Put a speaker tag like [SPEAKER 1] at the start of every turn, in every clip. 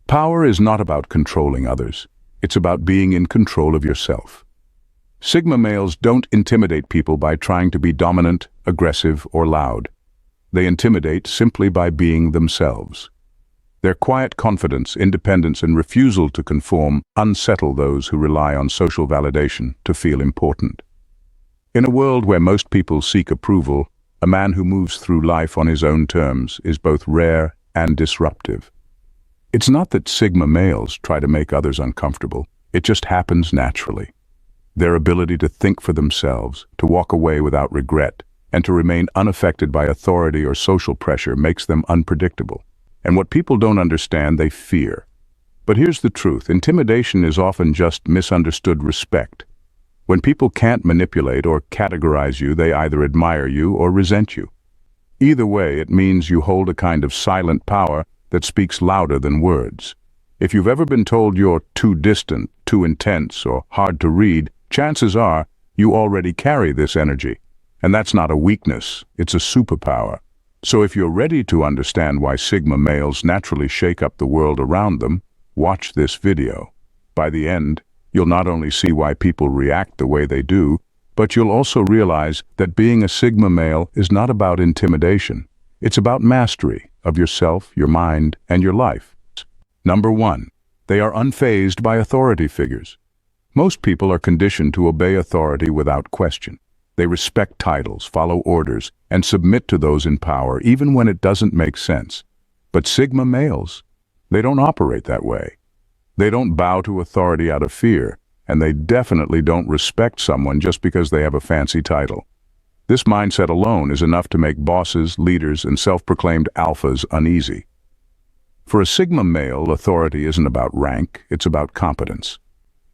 [SPEAKER 1] Power is not about controlling others. It's about being in control of yourself. Sigma males don't intimidate people by trying to be dominant, aggressive, or loud. They intimidate simply by being themselves. Their quiet confidence, independence, and refusal to conform unsettle those who rely on social validation to feel important. In a world where most people seek approval, a man who moves through life on his own terms is both rare and disruptive. It's not that Sigma males try to make others uncomfortable. It just happens naturally. Their ability to think for themselves, to walk away without regret, and to remain unaffected by authority or social pressure makes them unpredictable. And what people don't understand, they fear. But here's the truth. Intimidation is often just misunderstood respect. When people can't manipulate or categorize you, they either admire you or resent you. Either way, it means you hold a kind of silent power that speaks louder than words. If you've ever been told you're too distant, too intense, or hard to read, chances are you already carry this energy. And that's not a weakness, it's a superpower. So if you're ready to understand why Sigma males naturally shake up the world around them, watch this video. By the end, you'll not only see why people react the way they do, but you'll also realize that being a Sigma male is not about intimidation. It's about mastery of yourself, your mind, and your life. Number 1. They are unfazed by authority figures. Most people are conditioned to obey authority without question. They respect titles, follow orders, and submit to those in power, even when it doesn't make sense. But Sigma males, they don't operate that way. They don't bow to authority out of fear, and they definitely don't respect someone just because they have a fancy title. This mindset alone is enough to make bosses, leaders, and self-proclaimed alphas uneasy. For a Sigma male, authority isn't about rank, it's about competence.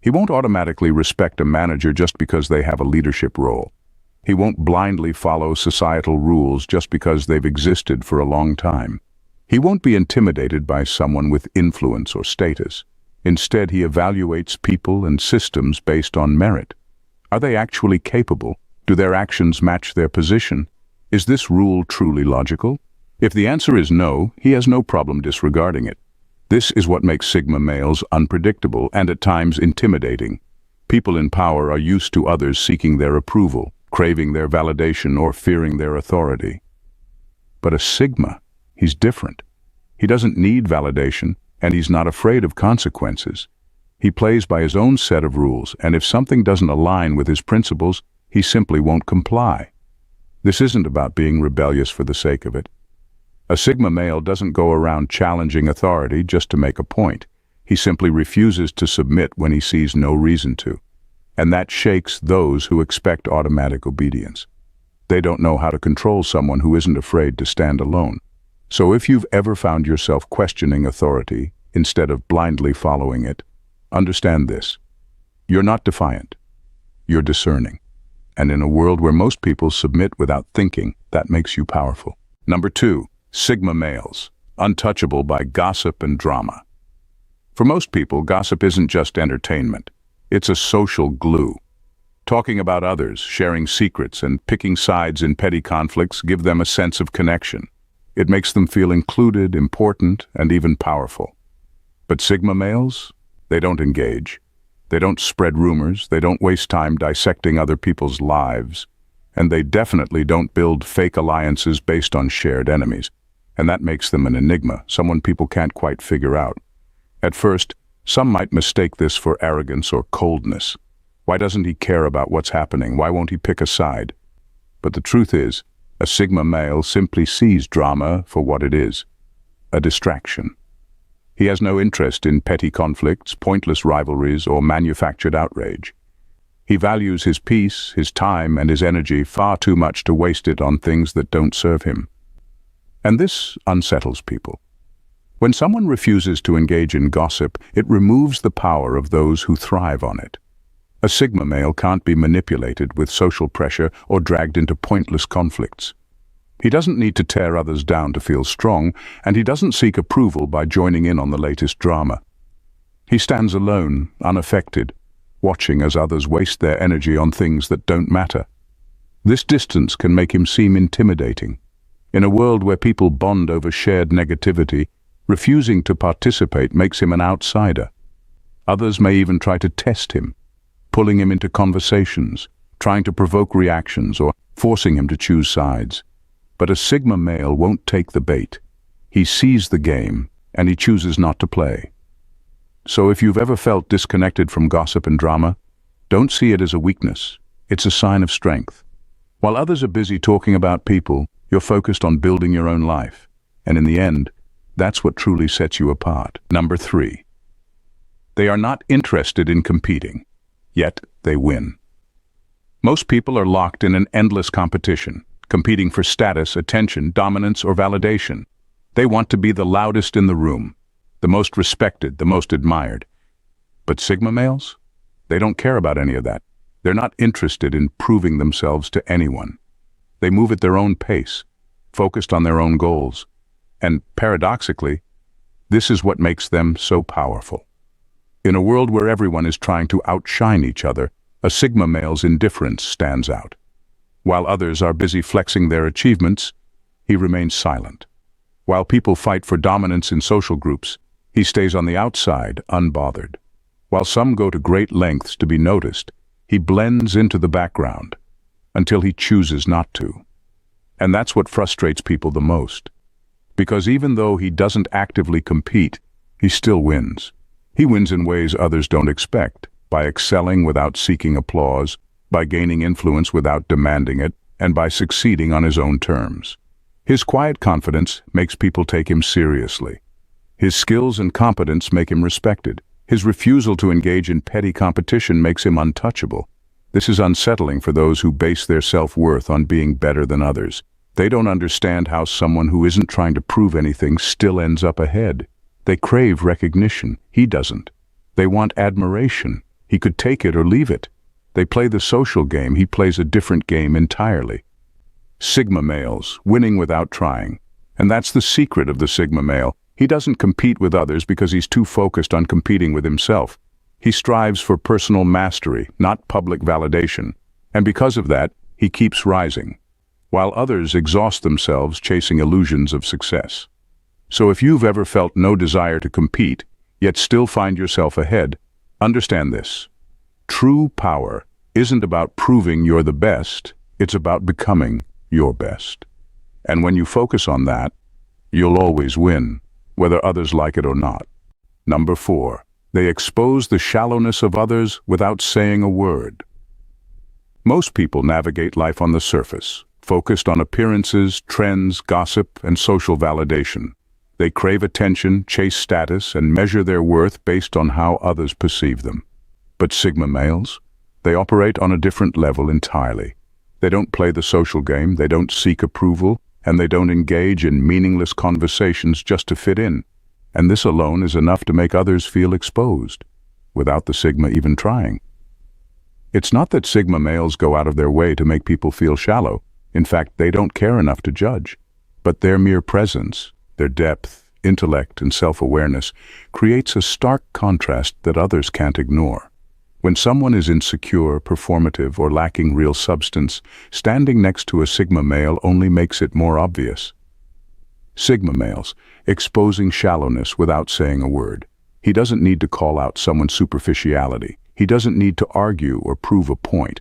[SPEAKER 1] He won't automatically respect a manager just because they have a leadership role. He won't blindly follow societal rules just because they've existed for a long time. He won't be intimidated by someone with influence or status. Instead, he evaluates people and systems based on merit. Are they actually capable? Do their actions match their position? Is this rule truly logical? If the answer is no, he has no problem disregarding it. This is what makes Sigma males unpredictable and at times intimidating. People in power are used to others seeking their approval, craving their validation, or fearing their authority. But a Sigma, he's different. He doesn't need validation, and he's not afraid of consequences. He plays by his own set of rules, and if something doesn't align with his principles, he simply won't comply. This isn't about being rebellious for the sake of it. A Sigma male doesn't go around challenging authority just to make a point. He simply refuses to submit when he sees no reason to. And that shakes those who expect automatic obedience. They don't know how to control someone who isn't afraid to stand alone. So if you've ever found yourself questioning authority instead of blindly following it, understand this. You're not defiant. You're discerning. And in a world where most people submit without thinking, that makes you powerful. Number 2, Sigma males, untouchable by gossip and drama. For most people, gossip isn't just entertainment. It's a social glue. Talking about others, sharing secrets, and picking sides in petty conflicts give them a sense of connection. It makes them feel included, important, and even powerful. But Sigma males, they don't engage. They don't spread rumors, they don't waste time dissecting other people's lives, and they definitely don't build fake alliances based on shared enemies. And that makes them an enigma, someone people can't quite figure out. At first, some might mistake this for arrogance or coldness. Why doesn't he care about what's happening? Why won't he pick a side? But the truth is, a Sigma male simply sees drama for what it is, a distraction. He has no interest in petty conflicts, pointless rivalries, or manufactured outrage. He values his peace, his time, and his energy far too much to waste it on things that don't serve him. And this unsettles people. When someone refuses to engage in gossip, it removes the power of those who thrive on it. A Sigma male can't be manipulated with social pressure or dragged into pointless conflicts. He doesn't need to tear others down to feel strong, and he doesn't seek approval by joining in on the latest drama. He stands alone, unaffected, watching as others waste their energy on things that don't matter. This distance can make him seem intimidating. In a world where people bond over shared negativity, Refusing to participate makes him an outsider. Others may even try to test him, pulling him into conversations, trying to provoke reactions, or forcing him to choose sides. But a Sigma male won't take the bait. He sees the game, and he chooses not to play. So if you've ever felt disconnected from gossip and drama, don't see it as a weakness. It's a sign of strength. While others are busy talking about people, you're focused on building your own life. And in the end, that's what truly sets you apart. Number 3. They are not interested in competing, yet they win. Most people are locked in an endless competition, competing for status, attention, dominance, or validation. They want to be the loudest in the room, the most respected, the most admired. But Sigma males? They don't care about any of that. They're not interested in proving themselves to anyone. They move at their own pace, focused on their own goals. And paradoxically, this is what makes them so powerful. In a world where everyone is trying to outshine each other, a Sigma male's indifference stands out. While others are busy flexing their achievements, he remains silent. While people fight for dominance in social groups, he stays on the outside, unbothered. While some go to great lengths to be noticed, he blends into the background until he chooses not to. And that's what frustrates people the most. Because even though he doesn't actively compete, he still wins. He wins in ways others don't expect, by excelling without seeking applause, by gaining influence without demanding it, and by succeeding on his own terms. His quiet confidence makes people take him seriously. His skills and competence make him respected. His refusal to engage in petty competition makes him untouchable. This is unsettling for those who base their self-worth on being better than others. They don't understand how someone who isn't trying to prove anything still ends up ahead. They crave recognition. He doesn't. They want admiration. He could take it or leave it. They play the social game. He plays a different game entirely. Sigma males, winning without trying. And that's the secret of the Sigma male. He doesn't compete with others because he's too focused on competing with himself. He strives for personal mastery, not public validation. And because of that, he keeps rising, while others exhaust themselves chasing illusions of success. So if you've ever felt no desire to compete, yet still find yourself ahead, understand this. True power isn't about proving you're the best, it's about becoming your best. And when you focus on that, you'll always win, whether others like it or not. Number 4. They expose the shallowness of others without saying a word. Most people navigate life on the surface, focused on appearances, trends, gossip, and social validation. They crave attention, chase status, and measure their worth based on how others perceive them. But Sigma males? They operate on a different level entirely. They don't play the social game, they don't seek approval, and they don't engage in meaningless conversations just to fit in. And this alone is enough to make others feel exposed, without the Sigma even trying. It's not that Sigma males go out of their way to make people feel shallow. In fact, they don't care enough to judge. But their mere presence, their depth, intellect, and self-awareness creates a stark contrast that others can't ignore. When someone is insecure, performative, or lacking real substance, standing next to a Sigma male only makes it more obvious. Sigma males, exposing shallowness without saying a word. He doesn't need to call out someone's superficiality. He doesn't need to argue or prove a point.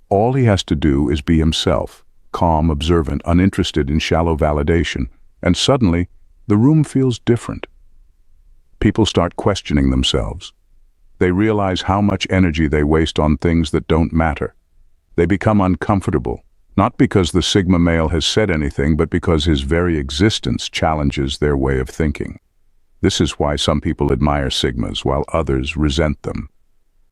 [SPEAKER 1] All he has to do is be himself, calm, observant, uninterested in shallow validation, and suddenly, the room feels different. People start questioning themselves. They realize how much energy they waste on things that don't matter. They become uncomfortable, not because the Sigma male has said anything, but because his very existence challenges their way of thinking. This is why some people admire Sigmas, while others resent them.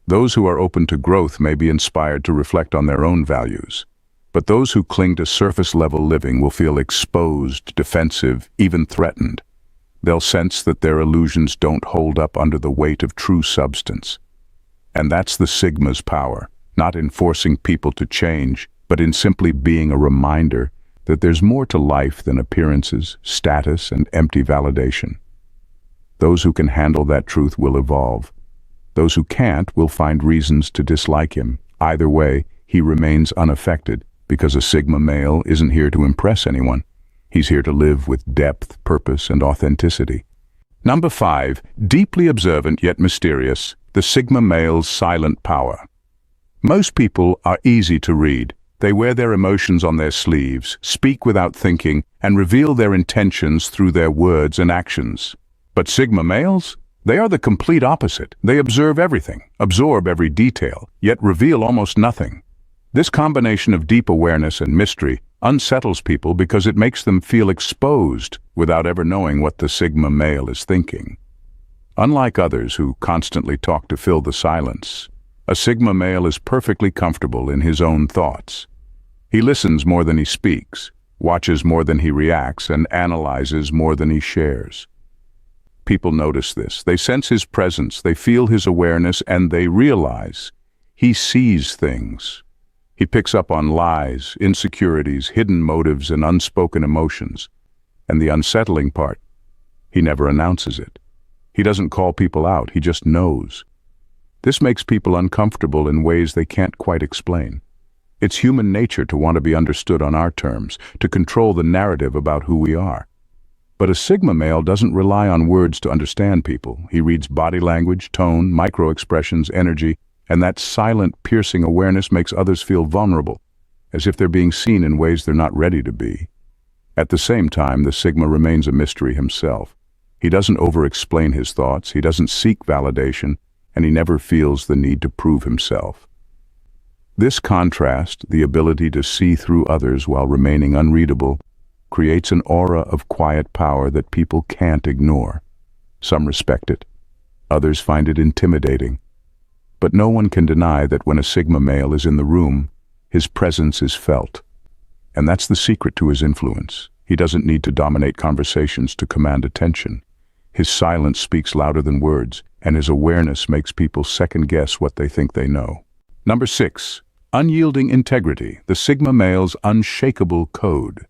[SPEAKER 1] Those who are open to growth may be inspired to reflect on their own values. But those who cling to surface-level living will feel exposed, defensive, even threatened. They'll sense that their illusions don't hold up under the weight of true substance. And that's the Sigma's power, not in forcing people to change, but in simply being a reminder that there's more to life than appearances, status, and empty validation. Those who can handle that truth will evolve. Those who can't will find reasons to dislike him. Either way, he remains unaffected, because a Sigma male isn't here to impress anyone. He's here to live with depth, purpose, and authenticity. Number 5, deeply observant yet mysterious, the Sigma male's silent power. Most people are easy to read. They wear their emotions on their sleeves, speak without thinking, and reveal their intentions through their words and actions. But Sigma males? They are the complete opposite. They observe everything, absorb every detail, yet reveal almost nothing. This combination of deep awareness and mystery unsettles people because it makes them feel exposed without ever knowing what the Sigma male is thinking. Unlike others who constantly talk to fill the silence, a Sigma male is perfectly comfortable in his own thoughts. He listens more than he speaks, watches more than he reacts, and analyzes more than he shares. People notice this. They sense his presence, they feel his awareness, and they realize he sees things. He picks up on lies, insecurities, hidden motives, and unspoken emotions. And the unsettling part, he never announces it. He doesn't call people out, he just knows. This makes people uncomfortable in ways they can't quite explain. It's human nature to want to be understood on our terms, to control the narrative about who we are. But a Sigma male doesn't rely on words to understand people. He reads body language, tone, micro-expressions, energy, and that silent, piercing awareness makes others feel vulnerable, as if they're being seen in ways they're not ready to be. At the same time, the Sigma remains a mystery himself. He doesn't over-explain his thoughts, he doesn't seek validation, and he never feels the need to prove himself. This contrast, the ability to see through others while remaining unreadable, creates an aura of quiet power that people can't ignore. Some respect it, others find it intimidating. But no one can deny that when a Sigma male is in the room, his presence is felt. And that's the secret to his influence. He doesn't need to dominate conversations to command attention. His silence speaks louder than words, and his awareness makes people second-guess what they think they know. Number 6, unyielding integrity, the Sigma male's unshakable code.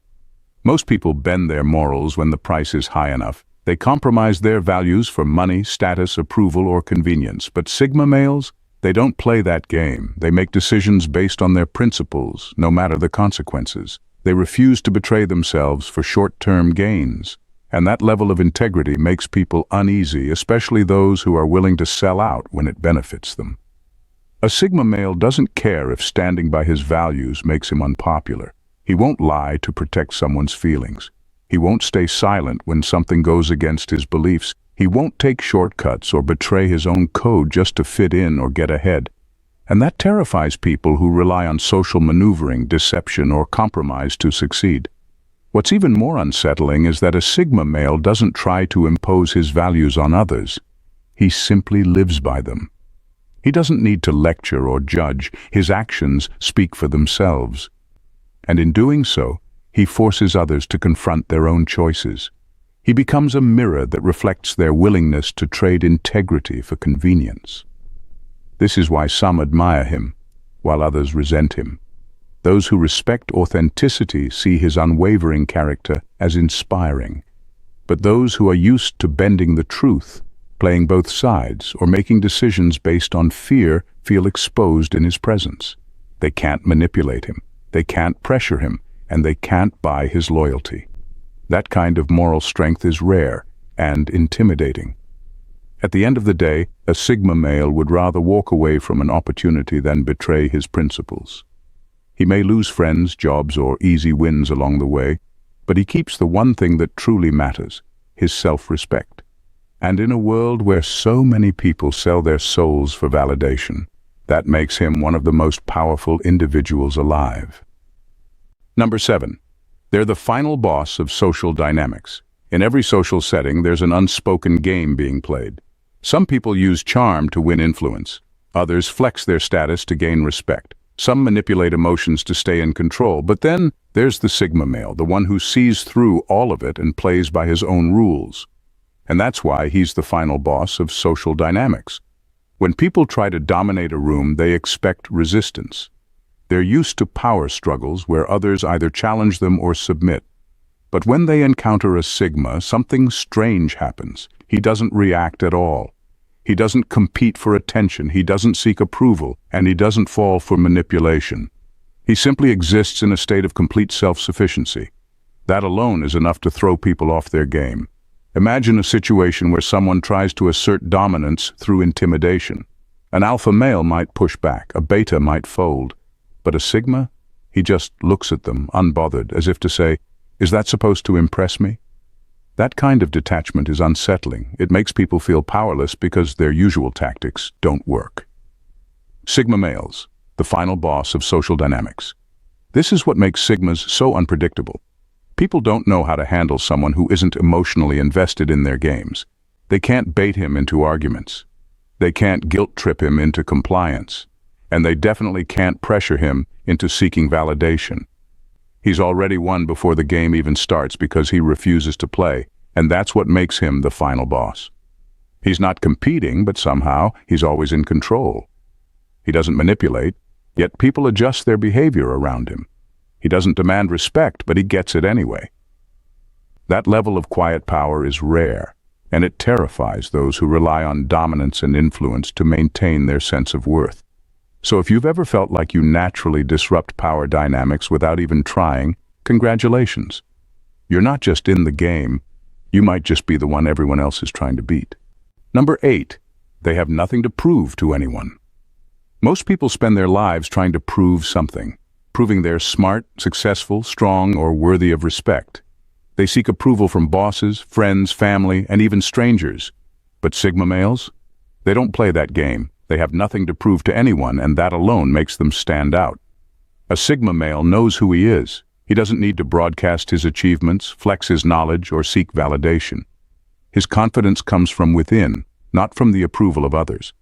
[SPEAKER 1] Most people bend their morals when the price is high enough. They compromise their values for money, status, approval, or convenience. But Sigma males, they don't play that game. They make decisions based on their principles, no matter the consequences. They refuse to betray themselves for short-term gains. And that level of integrity makes people uneasy, especially those who are willing to sell out when it benefits them. A Sigma male doesn't care if standing by his values makes him unpopular. He won't lie to protect someone's feelings. He won't stay silent when something goes against his beliefs. He won't take shortcuts or betray his own code just to fit in or get ahead. And that terrifies people who rely on social maneuvering, deception, or compromise to succeed. What's even more unsettling is that a Sigma male doesn't try to impose his values on others. He simply lives by them. He doesn't need to lecture or judge. His actions speak for themselves. And in doing so, he forces others to confront their own choices. He becomes a mirror that reflects their willingness to trade integrity for convenience. This is why some admire him, while others resent him. Those who respect authenticity see his unwavering character as inspiring. But those who are used to bending the truth, playing both sides, or making decisions based on fear feel exposed in his presence. They can't manipulate him, they can't pressure him, and they can't buy his loyalty. That kind of moral strength is rare and intimidating. At the end of the day, a Sigma male would rather walk away from an opportunity than betray his principles. He may lose friends, jobs, or easy wins along the way, but he keeps the one thing that truly matters, his self-respect. And in a world where so many people sell their souls for validation, that makes him one of the most powerful individuals alive. Number 7. They're the final boss of social dynamics. In every social setting, there's an unspoken game being played. Some people use charm to win influence. Others flex their status to gain respect. Some manipulate emotions to stay in control. But then there's the Sigma male, the one who sees through all of it and plays by his own rules. And that's why he's the final boss of social dynamics. When people try to dominate a room, they expect resistance. They're used to power struggles where others either challenge them or submit. But when they encounter a Sigma, something strange happens. He doesn't react at all. He doesn't compete for attention, he doesn't seek approval, and he doesn't fall for manipulation. He simply exists in a state of complete self-sufficiency. That alone is enough to throw people off their game. Imagine a situation where someone tries to assert dominance through intimidation. An alpha male might push back, a beta might fold, but a sigma? He just looks at them, unbothered, as if to say, "Is that supposed to impress me?" That kind of detachment is unsettling. It makes people feel powerless because their usual tactics don't work. Sigma males, the final boss of social dynamics. This is what makes sigmas so unpredictable. People don't know how to handle someone who isn't emotionally invested in their games. They can't bait him into arguments. They can't guilt-trip him into compliance. And they definitely can't pressure him into seeking validation. He's already won before the game even starts because he refuses to play, and that's what makes him the final boss. He's not competing, but somehow he's always in control. He doesn't manipulate, yet people adjust their behavior around him. He doesn't demand respect, but he gets it anyway. That level of quiet power is rare, and it terrifies those who rely on dominance and influence to maintain their sense of worth. So if you've ever felt like you naturally disrupt power dynamics without even trying, congratulations. You're not just in the game, you might just be the one everyone else is trying to beat. Number 8, they have nothing to prove to anyone. Most people spend their lives trying to prove something, proving they're smart, successful, strong, or worthy of respect. They seek approval from bosses, friends, family, and even strangers. But Sigma males? They don't play that game. They have nothing to prove to anyone, and that alone makes them stand out. A Sigma male knows who he is. He doesn't need to broadcast his achievements, flex his knowledge, or seek validation. His confidence comes from within, not from the approval of others.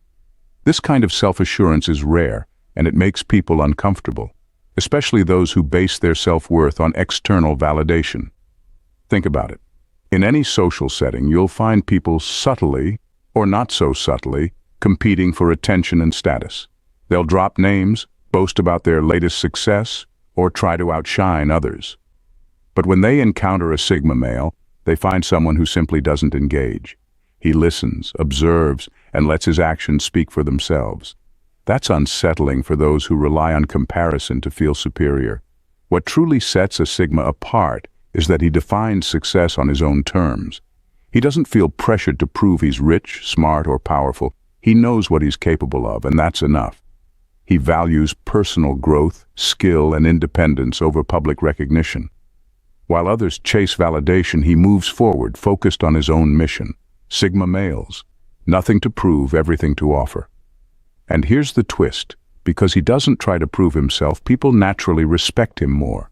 [SPEAKER 1] This kind of self-assurance is rare, and it makes people uncomfortable, especially those who base their self-worth on external validation. Think about it. In any social setting, you'll find people subtly, or not so subtly, competing for attention and status. They'll drop names, boast about their latest success, or try to outshine others. But when they encounter a Sigma male, they find someone who simply doesn't engage. He listens, observes, and lets his actions speak for themselves. That's unsettling for those who rely on comparison to feel superior. What truly sets a Sigma apart is that he defines success on his own terms. He doesn't feel pressured to prove he's rich, smart, or powerful. He knows what he's capable of, and that's enough. He values personal growth, skill, and independence over public recognition. While others chase validation, he moves forward, focused on his own mission. Sigma males, nothing to prove, everything to offer. And here's the twist. Because he doesn't try to prove himself, people naturally respect him more.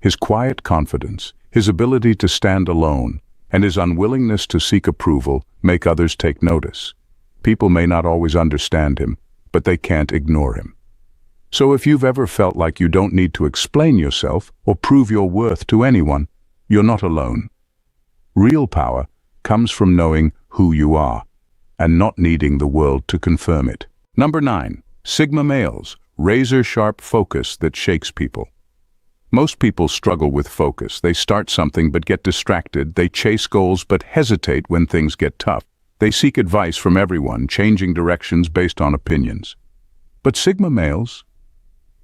[SPEAKER 1] His quiet confidence, his ability to stand alone, and his unwillingness to seek approval make others take notice. People may not always understand him, but they can't ignore him. So if you've ever felt like you don't need to explain yourself or prove your worth to anyone, you're not alone. Real power comes from knowing who you are, and not needing the world to confirm it. Number 9, Sigma males, razor-sharp focus that shakes people. Most people struggle with focus. They start something but get distracted. They chase goals but hesitate when things get tough. They seek advice from everyone, changing directions based on opinions. But Sigma males,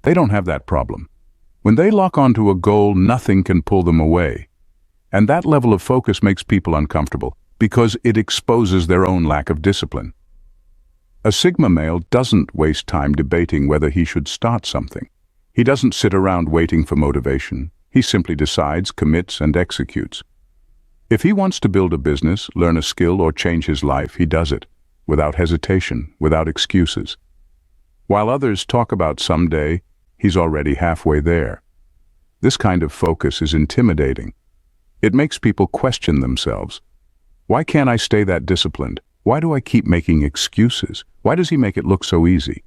[SPEAKER 1] they don't have that problem. When they lock onto a goal, nothing can pull them away. And that level of focus makes people uncomfortable because it exposes their own lack of discipline. A Sigma male doesn't waste time debating whether he should start something. He doesn't sit around waiting for motivation. He simply decides, commits, and executes. If he wants to build a business, learn a skill, or change his life, he does it, without hesitation, without excuses. While others talk about someday, he's already halfway there. This kind of focus is intimidating. It makes people question themselves. Why can't I stay that disciplined? Why do I keep making excuses? Why does he make it look so easy?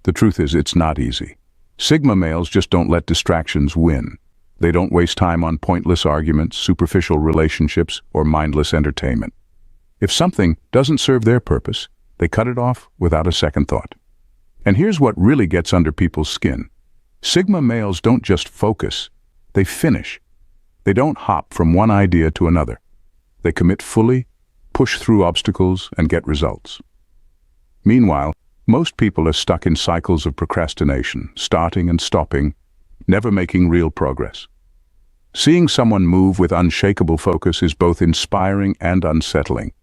[SPEAKER 1] The truth is, it's not easy. Sigma males just don't let distractions win. They don't waste time on pointless arguments, superficial relationships, or mindless entertainment. If something doesn't serve their purpose, they cut it off without a second thought. And here's what really gets under people's skin. Sigma males don't just focus, they finish. They don't hop from one idea to another. They commit fully, push through obstacles, and get results. Meanwhile, most people are stuck in cycles of procrastination, starting and stopping, never making real progress. Seeing someone move with unshakable focus is both inspiring and unsettling.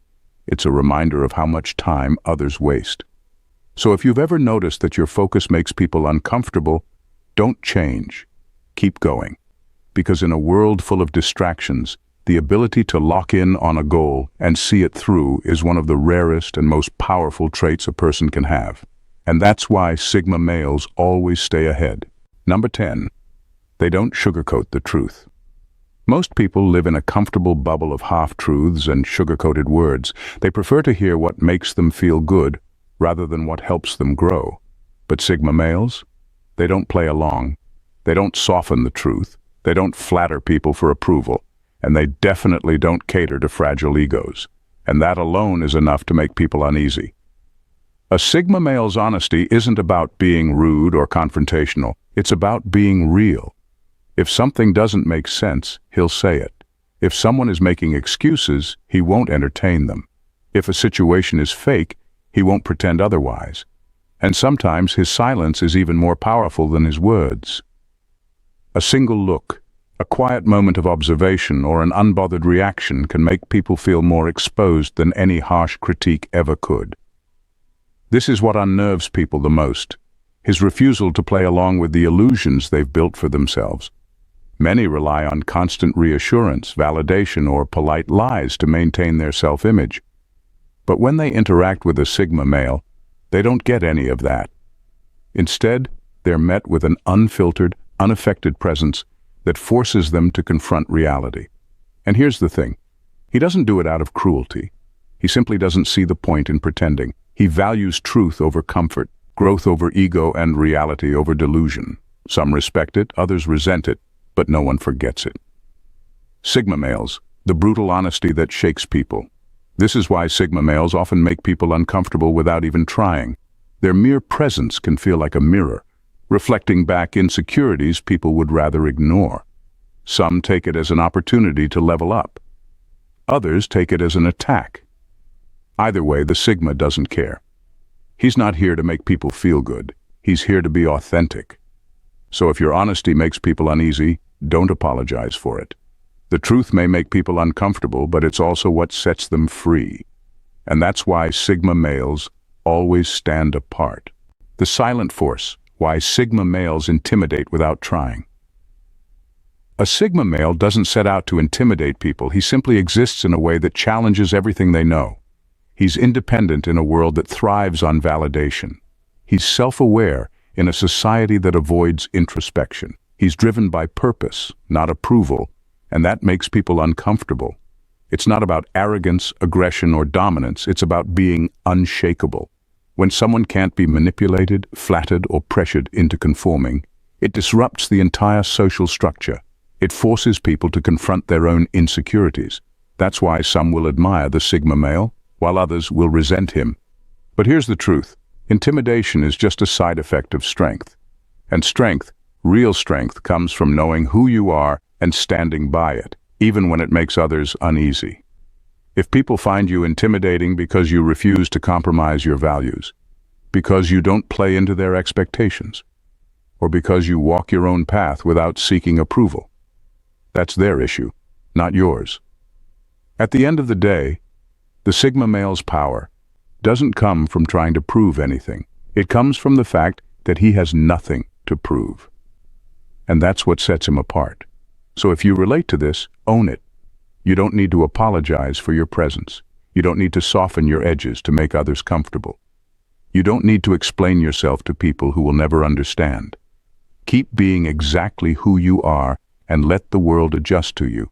[SPEAKER 1] It's a reminder of how much time others waste. So if you've ever noticed that your focus makes people uncomfortable, don't change. Keep going. Because in a world full of distractions, the ability to lock in on a goal and see it through is one of the rarest and most powerful traits a person can have. And that's why Sigma males always stay ahead. Number 10. They don't sugarcoat the truth. Most people live in a comfortable bubble of half-truths and sugar-coated words. They prefer to hear what makes them feel good rather than what helps them grow. But Sigma males, they don't play along. They don't soften the truth. They don't flatter people for approval. And they definitely don't cater to fragile egos. And that alone is enough to make people uneasy. A Sigma male's honesty isn't about being rude or confrontational. It's about being real. If something doesn't make sense, he'll say it. If someone is making excuses, he won't entertain them. If a situation is fake, he won't pretend otherwise. And sometimes his silence is even more powerful than his words. A single look, a quiet moment of observation, or an unbothered reaction can make people feel more exposed than any harsh critique ever could. This is what unnerves people the most, his refusal to play along with the illusions they've built for themselves. Many rely on constant reassurance, validation, or polite lies to maintain their self-image. But when they interact with a Sigma male, they don't get any of that. Instead, they're met with an unfiltered, unaffected presence that forces them to confront reality. And here's the thing. He doesn't do it out of cruelty. He simply doesn't see the point in pretending. He values truth over comfort, growth over ego, and reality over delusion. Some respect it, others resent it, but no one forgets it. Sigma males, the brutal honesty that shakes people. This is why Sigma males often make people uncomfortable without even trying. Their mere presence can feel like a mirror, reflecting back insecurities people would rather ignore. Some take it as an opportunity to level up. Others take it as an attack. Either way, the Sigma doesn't care. He's not here to make people feel good. He's here to be authentic. So if your honesty makes people uneasy, don't apologize for it. The truth may make people uncomfortable, but it's also what sets them free. And that's why Sigma males always stand apart. The silent force, why Sigma males intimidate without trying. A Sigma male doesn't set out to intimidate people. He simply exists in a way that challenges everything they know. He's independent in a world that thrives on validation. He's self-aware in a society that avoids introspection. He's driven by purpose, not approval, and that makes people uncomfortable. It's not about arrogance, aggression, or dominance. It's about being unshakable. When someone can't be manipulated, flattered, or pressured into conforming, it disrupts the entire social structure. It forces people to confront their own insecurities. That's why some will admire the Sigma male, while others will resent him. But here's the truth. Intimidation is just a side effect of strength. And strength, real strength, comes from knowing who you are and standing by it, even when it makes others uneasy. If people find you intimidating because you refuse to compromise your values, because you don't play into their expectations, or because you walk your own path without seeking approval, that's their issue, not yours. At the end of the day, the Sigma male's power doesn't come from trying to prove anything. It comes from the fact that he has nothing to prove. And that's what sets him apart. So if you relate to this, own it. You don't need to apologize for your presence. You don't need to soften your edges to make others comfortable. You don't need to explain yourself to people who will never understand. Keep being exactly who you are and let the world adjust to you.